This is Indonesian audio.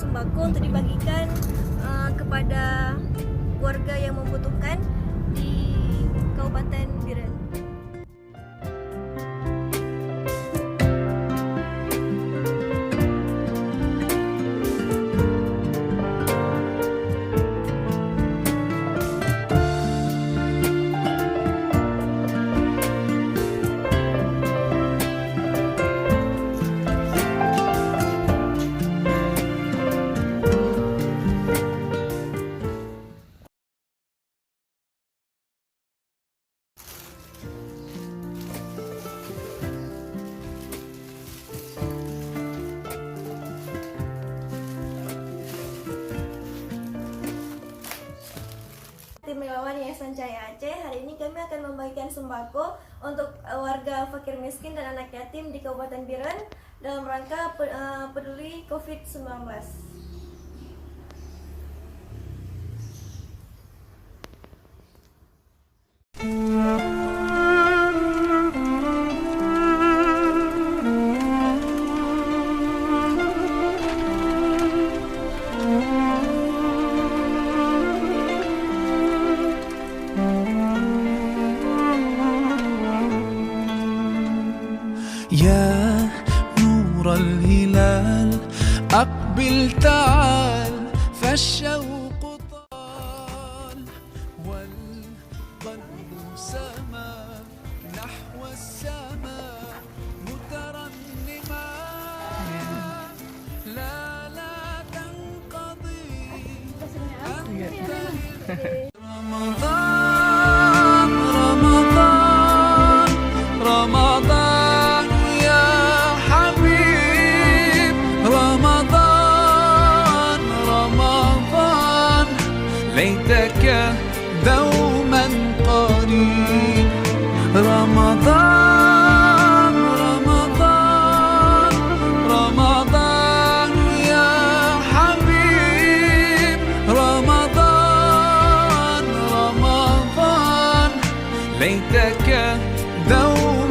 sembako untuk dibagikan kepada warga yang membutuhkan di Kabupaten Biren. Tim relawan Yayasan Cahaya Aceh, hari ini kami akan membagikan sembako untuk warga fakir miskin dan anak yatim di Kabupaten Biren dalam rangka peduli COVID-19. يا نور الهلال أقبل تعال فالشوق طال والقلب سما نحو السماء مترنما لا تنقضي رمضان رمضان رمضان ليتك دوما قريب رمضان رمضان رمضان يا حبيب رمضان رمضان ليتك دوما